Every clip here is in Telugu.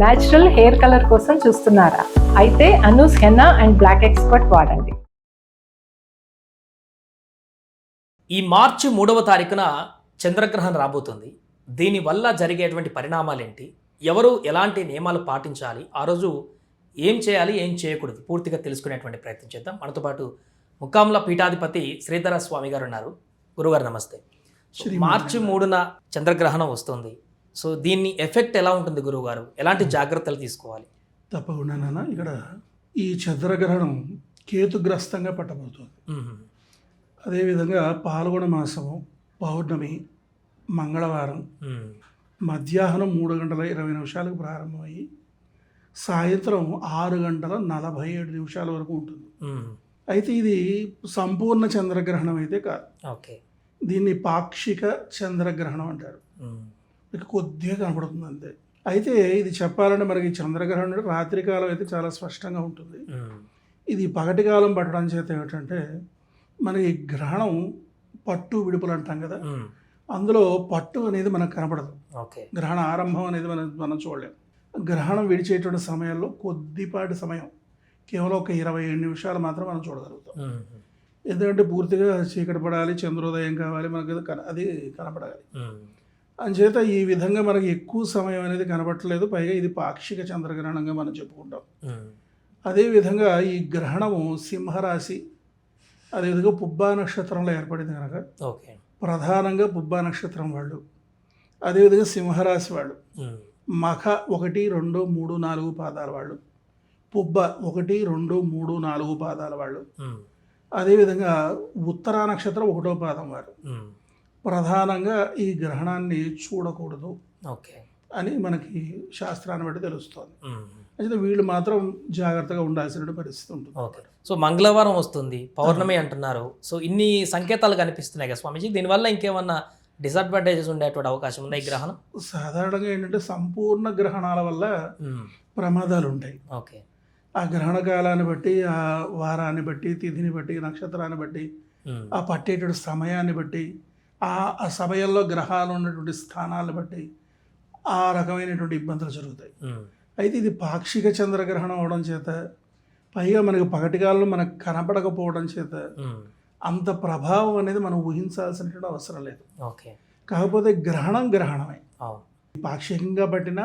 న్యాచురల్ హెయిర్ కలర్ కోసం చూస్తున్నారా? అయితే Anoos henna and black expert వాడండి. ఈ మార్చి 3వ తారీఖున చంద్రగ్రహణం రాబోతుంది. దీనివల్ల జరిగేటువంటి పరిణామాలు ఏంటి, ఎవరు ఎలాంటి నియమాలు పాటించాలి, ఆ రోజు ఏం చేయాలి ఏం చేయకూడదు పూర్తిగా తెలుసుకునేటువంటి ప్రయత్నం చేద్దాం. మనతో పాటు ముక్కాముల పీఠాధిపతి శ్రీధర స్వామి గారు ఉన్నారు. గురుగారు నమస్తే. మార్చి 3న చంద్రగ్రహణం వస్తుంది. సో దీన్ని ఎఫెక్ట్ ఎలా ఉంటుంది గురువుగారు, ఎలాంటి జాగ్రత్తలు తీసుకోవాలి? తప్పకుండా నాన్న, ఇక్కడ ఈ చంద్రగ్రహణం కేతుగ్రస్తంగా పట్టబోతుంది. అదేవిధంగా పాల్గొన మాసము పౌర్ణమి మంగళవారం మధ్యాహ్నం 3:20 ప్రారంభమయ్యి సాయంత్రం 6:47 వరకు ఉంటుంది. అయితే ఇది సంపూర్ణ చంద్రగ్రహణం అయితే కాదు. ఓకే, దీన్ని పాక్షిక చంద్రగ్రహణం అంటారు. మీకు కొద్దిగా కనపడుతుంది అంతే. అయితే ఇది చెప్పాలంటే మనకి చంద్రగ్రహణం రాత్రి కాలం అయితే చాలా స్పష్టంగా ఉంటుంది. ఇది పగటి కాలం పట్టడం చేత ఏమిటంటే మనకి గ్రహణం పట్టు విడుపులు అంటాం కదా, అందులో పట్టు అనేది మనకు కనపడదు. గ్రహణ ఆరంభం అనేది మనం చూడలేము. గ్రహణం విడిచేటువంటి సమయంలో కొద్దిపాటి సమయం, కేవలం ఒక 27 నిమిషాలు మాత్రం మనం చూడగలుగుతాం. ఎందుకంటే పూర్తిగా చీకటి పడాలి, చంద్రోదయం కావాలి, మనకు అది కనపడాలి. అంచేత ఈ విధంగా మనకి ఎక్కువ సమయం అనేది కనపడట్లేదు. పైగా ఇది పాక్షిక చంద్రగ్రహణంగా మనం చెప్పుకుంటాం. అదేవిధంగా ఈ గ్రహణము సింహరాశి అదేవిధంగా పుబ్బా నక్షత్రంలో ఏర్పడింది కనుక ప్రధానంగా పుబ్బా నక్షత్రం వాళ్ళు, అదేవిధంగా సింహరాశి వాళ్ళు, మఖ 1, 2, 3, 4 పాదాల వాళ్ళు, పుబ్బ 1, 2, 3, 4 పాదాల వాళ్ళు, అదేవిధంగా ఉత్తరా నక్షత్రం 1వ పాదం వారు ప్రధానంగా ఈ గ్రహణాన్ని చూడకూడదు అని మనకి శాస్త్రాన్ని బట్టి తెలుస్తోంది. అయితే వీళ్ళు మాత్రం జాగ్రత్తగా ఉండాల్సిన పరిస్థితి ఉంటుంది. సో మంగళవారం వస్తుంది, పౌర్ణమి అంటున్నారు. సో ఇన్ని సంకేతాలు కనిపిస్తున్నాయి కదా స్వామీజీ, దీనివల్ల ఇంకేమన్నా డిసడ్వాంటేజెస్ ఉండేటువంటి అవకాశం ఉన్నాయి ఈ గ్రహణం? సాధారణంగా ఏంటంటే సంపూర్ణ గ్రహణాల వల్ల ప్రమాదాలు ఉంటాయి. ఓకే, ఆ గ్రహణ కాలాన్ని బట్టి, ఆ వారాన్ని బట్టి, తిథిని బట్టి, నక్షత్రాన్ని బట్టి, ఆ పట్టేటువంటి సమయాన్ని బట్టి, ఆ సమయంలో గ్రహాలు ఉన్నటువంటి స్థానాలను బట్టి ఆ రకమైనటువంటి ఇబ్బందులు జరుగుతాయి. అయితే ఇది పాక్షిక చంద్రగ్రహణం అవడం చేత, పైగా మనకి పగటి కాలంలో మనకు కనపడకపోవడం చేత అంత ప్రభావం అనేది మనం ఊహించాల్సినటువంటి అవసరం లేదు. కాకపోతే గ్రహణమే పాక్షికంగా పట్టినా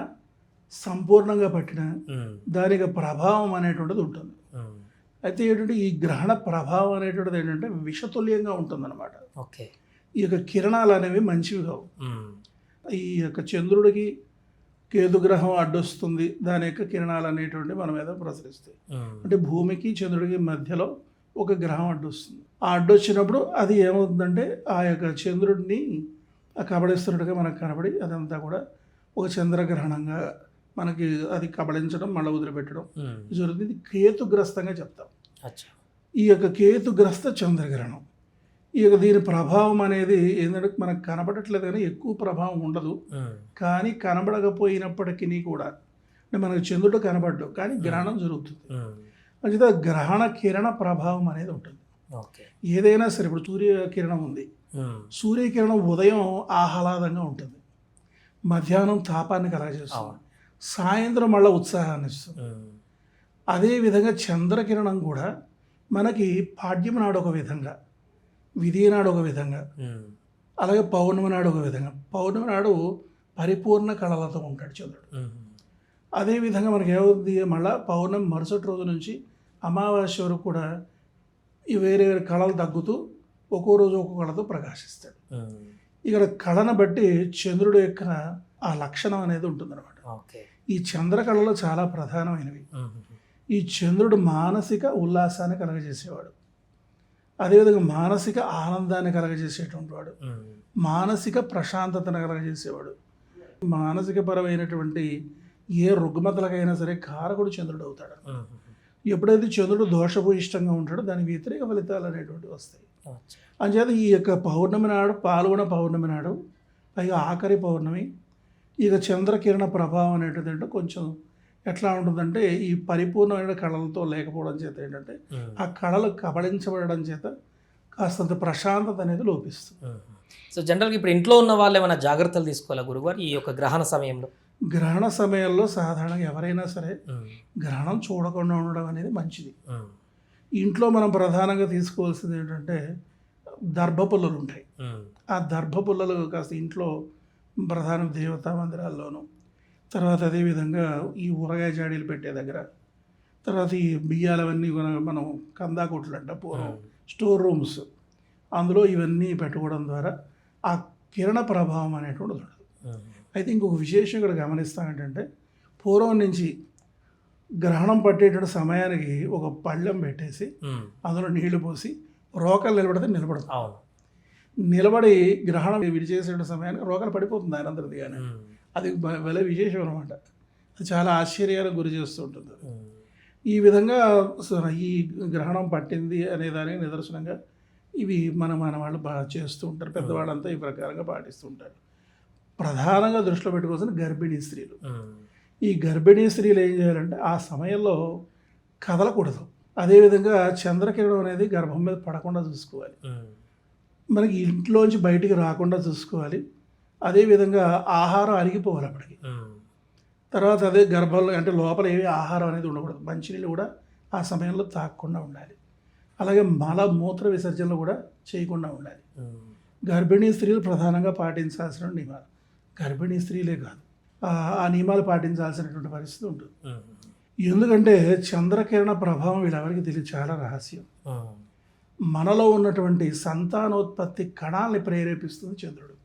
సంపూర్ణంగా పట్టినా దానికి ప్రభావం అనేటువంటిది ఉంటుంది. అయితే ఏంటంటే ఈ గ్రహణ ప్రభావం అనేటువంటిది ఏంటంటే విషతుల్యంగా ఉంటుందన్నమాట. ఈ యొక్క కిరణాలు అనేవి మంచివి కావు. ఈ యొక్క చంద్రుడికి కేతుగ్రహం అడ్డొస్తుంది, దాని యొక్క కిరణాలు అనేటువంటి మన మీద ప్రసరిస్తాయి. అంటే భూమికి చంద్రుడికి మధ్యలో ఒక గ్రహం అడ్డొస్తుంది. ఆ అడ్డొచ్చినప్పుడు అది ఏమవుతుందంటే ఆ యొక్క చంద్రుడిని కబళిస్తున్నట్టుగా మనకు కనబడి అదంతా కూడా ఒక చంద్రగ్రహణంగా మనకి అది కబళించడం, మళ్ళీ వదిలిపెట్టడం జరుగుతుంది. కేతుగ్రస్తంగా చెప్తాం. ఈ యొక్క కేతుగ్రస్త చంద్రగ్రహణం, ఈ యొక్క దీని ప్రభావం అనేది ఏంటంటే మనకు కనబడట్లేదు కానీ ఎక్కువ ప్రభావం ఉండదు. కానీ కనబడకపోయినప్పటికీ కూడా అంటే మనకు చంద్రుడు కనబడ్డు కానీ గ్రహణం జరుగుతుంది. అంటే గ్రహణ కిరణ ప్రభావం అనేది ఉంటుంది. ఏదైనా సరే, ఇప్పుడు సూర్యకిరణం ఉంది, సూర్యకిరణం ఉదయం ఆహ్లాదంగా ఉంటుంది, మధ్యాహ్నం తాపాన్ని కలగజేస్తుంది, సాయంత్రం మళ్ళీ ఉత్సాహాన్ని ఇస్తుంది. అదేవిధంగా చంద్రకిరణం కూడా మనకి పాడ్యం నాడు ఒక విధంగా, విధి నాడు ఒక విధంగా, అలాగే పౌర్ణమి నాడు ఒక విధంగా. పౌర్ణమి నాడు పరిపూర్ణ కళలతో ఉంటాడు చంద్రుడు. అదేవిధంగా మనకి ఏమవుతుంది, మళ్ళీ పౌర్ణమి మరుసటి రోజు నుంచి అమావాస్య వరకు కూడా ఈ వేరే వేరే కళలు తగ్గుతూ ఒక్కో రోజు ఒక్కో కళతో ప్రకాశిస్తాడు. ఇక్కడ కళను బట్టి చంద్రుడు యొక్క ఆ లక్షణం అనేది ఉంటుందన్నమాట. ఈ చంద్రకళలో చాలా ప్రధానమైనవి. ఈ చంద్రుడు మానసిక ఉల్లాసాన్ని కలగజేసేవాడు, అదేవిధంగా మానసిక ఆనందాన్ని కలగజేసేటువంటి వాడు, మానసిక ప్రశాంతతను కలగజేసేవాడు. మానసిక పరమైనటువంటి ఏ రుగ్మతలకైనా సరే కారకుడు చంద్రుడు అవుతాడు. ఎప్పుడైతే చంద్రుడు దోషభూయిష్టంగా ఉంటాడో దానికి వ్యతిరేక ఫలితాలు అనేటువంటివి వస్తాయి. అంచేత ఈ యొక్క పౌర్ణమి నాడు, పాల్గొన పౌర్ణమి నాడు, పైగా ఆఖరి పౌర్ణమి, ఇక చంద్రకిరణ ప్రభావం అనేటిది అంటే కొంచెం ఎట్లా ఉంటుందంటే ఈ పరిపూర్ణమైన కళలతో లేకపోవడం చేత ఏంటంటే ఆ కళలు కబళించబడడం చేత కాస్తంత ప్రశాంతత అనేది లోపిస్తుంది. సో జనరల్గా ఇప్పుడు ఇంట్లో ఉన్న వాళ్ళు ఏమైనా జాగ్రత్తలు తీసుకోవాలా గురుగారు ఈ యొక్క గ్రహణ సమయంలో? గ్రహణ సమయంలో సాధారణంగా ఎవరైనా సరే గ్రహణం చూడకుండా ఉండడం అనేది మంచిది. ఇంట్లో మనం ప్రధానంగా తీసుకోవాల్సింది ఏంటంటే దర్భపుల్లలు ఉంటాయి. ఆ దర్భపుల్లలు కాస్త ఇంట్లో ప్రధాన దేవతా మందిరాల్లోనూ, తర్వాత అదేవిధంగా ఈ ఊరగాయ జాడీలు పెట్టే దగ్గర, తర్వాత ఈ బియ్యాలవన్నీ మనం కందాకొట్లు అంట పూర్వం స్టోర్ రూమ్స్, అందులో ఇవన్నీ పెట్టుకోవడం ద్వారా ఆ కిరణ ప్రభావం అనేటువంటిది ఉండదు. అయితే ఇంకొక విశేషం ఇక్కడ గమనిస్తాం ఏంటంటే, పూర్వం నుంచి గ్రహణం పట్టేటువంటి సమయానికి ఒక పళ్ళెం పెట్టేసి అందులో నీళ్లు పోసి రోకలు నిలబడితే నిలబడదు. నిలబడి గ్రహణం విడిచేసే సమయానికి రోకలు పడిపోతుంది ఆయన అందరిది. కానీ అది భలే విశేషం అనమాట. అది చాలా ఆశ్చర్యాలకు గురి చేస్తూ ఉంటుంది. ఈ విధంగా ఈ గ్రహణం పట్టింది అనే దానికి నిదర్శనంగా ఇవి మన వాళ్ళు బాగా చేస్తూ ఉంటారు. పెద్దవాళ్ళంతా ఈ ప్రకారంగా పాటిస్తూ ఉంటారు. ప్రధానంగా దృష్టిలో పెట్టుకోవాల్సిన గర్భిణీ స్త్రీలు. ఈ గర్భిణీ స్త్రీలు ఏం చేయాలంటే ఆ సమయంలో కదలకూడదు. అదేవిధంగా చంద్రకిరణం అనేది గర్భం మీద పడకుండా చూసుకోవాలి. మనకి ఇంట్లోంచి బయటికి రాకుండా చూసుకోవాలి. అదేవిధంగా ఆహారం అరిగిపోవాలి అప్పటికి. తర్వాత అదే గర్భంలో అంటే లోపల ఏవి ఆహారం అనేది ఉండకూడదు. మంచినీళ్ళు కూడా ఆ సమయంలో తాగకుండా ఉండాలి. అలాగే మూత్ర విసర్జనలు కూడా చేయకుండా ఉండాలి. గర్భిణీ స్త్రీలు ప్రధానంగా పాటించాల్సిన నియమాలు. గర్భిణీ స్త్రీలే కాదు, ఆ నియమాలు పాటించాల్సినటువంటి పరిస్థితి ఉంటుంది. ఎందుకంటే చంద్రకిరణ ప్రభావం వీళ్ళెవరికి తెలియదు, చాలా రహస్యం. మనలో ఉన్నటువంటి సంతానోత్పత్తి కణాలని ప్రేరేపిస్తుంది చంద్రుడు.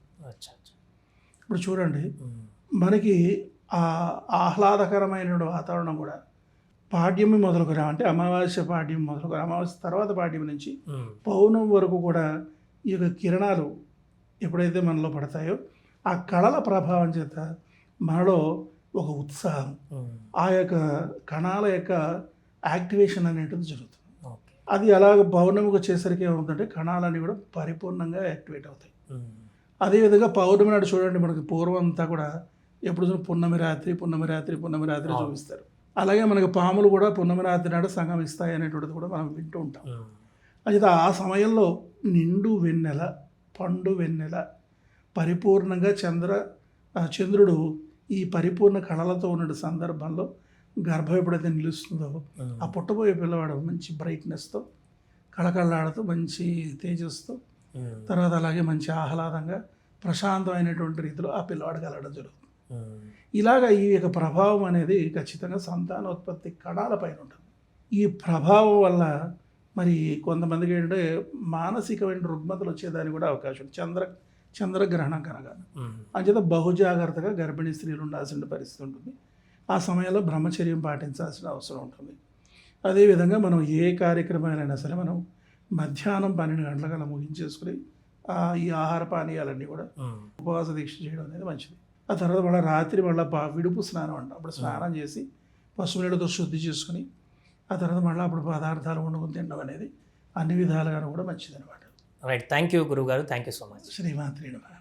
ఇప్పుడు చూడండి, మనకి ఆ ఆహ్లాదకరమైన వాతావరణం కూడా పాడ్యమి మొదలుకొని, అంటే అమావాస్య పాడ్యం మొదలుకొని అమావాస్య తర్వాత పాడ్యం నుంచి పౌర్ణమి వరకు కూడా ఈ యొక్క కిరణాలు ఎప్పుడైతే మనలో పడతాయో ఆ కళల ప్రభావం చేత మనలో ఒక ఉత్సాహం, ఆ యొక్క కణాల యొక్క యాక్టివేషన్ అనేటిది జరుగుతుంది. అది అలాగ పౌర్ణమికి వచ్చేసరికి ఏమవుతుందంటే కణాలన్నీ కూడా పరిపూర్ణంగా యాక్టివేట్ అవుతాయి. అదేవిధంగా పౌర్ణమి నాడు చూడండి, మనకి పూర్వం అంతా కూడా ఎప్పుడు పున్నమి రాత్రి చూపిస్తారు. అలాగే మనకి పాములు కూడా పున్నమి రాత్రి నాడు సంగమిస్తాయి అనేటువంటిది కూడా మనం వింటూ ఉంటాం. అయితే ఆ సమయంలో నిండు వెన్నెల, పండు వెన్నెల, పరిపూర్ణంగా చంద్రుడు ఈ పరిపూర్ణ కళలతో ఉన్న సందర్భంలో గర్భం ఎప్పుడైతే నిలుస్తుందో ఆ పుట్టబోయే పిల్లవాడు మంచి బ్రైట్నెస్తో, కళకళలాడుతూ, మంచి తేజస్తో, తర్వాత అలాగే మంచి ఆహ్లాదంగా ప్రశాంతమైనటువంటి రీతిలో ఆ పిల్లవాడు కలగడం జరుగుతుంది. ఇలాగ ఈ యొక్క ప్రభావం అనేది ఖచ్చితంగా సంతానోత్పత్తి కణాల పైన ఉంటుంది. ఈ ప్రభావం వల్ల మరి కొంతమందికి ఏంటంటే మానసికమైన రుగ్మతలు వచ్చేదానికి కూడా అవకాశం ఉంది. చంద్రగ్రహణం కనుక అంచేత బహుజాగ్రత్తగా గర్భిణీ స్త్రీలు ఉండాల్సిన పరిస్థితి ఉంటుంది. ఆ సమయంలో బ్రహ్మచర్యం పాటించాల్సిన అవసరం ఉంటుంది. అదేవిధంగా మనం ఏ కార్యక్రమాలైనా సరే మనం మధ్యాహ్నం 12 గంటలకల్లా ముగించేసుకుని ఈ ఆహార పానీయాలన్నీ కూడా ఉపవాస దీక్ష చేయడం అనేది మంచిది. ఆ తర్వాత మళ్ళీ రాత్రి విడుపు స్నానం అంటాం. అప్పుడు స్నానం చేసి పసుపు నీళ్ళతో శుద్ధి చేసుకుని ఆ తర్వాత మళ్ళీ అప్పుడు పదార్థాలు వండుకొని తినడం అనేది అన్ని విధాలుగాను కూడా మంచిది అనమాట. రైట్, థ్యాంక్ యూ గురువు గారు, థ్యాంక్ యూ సో మచ్. శ్రీమాత్రి నమః.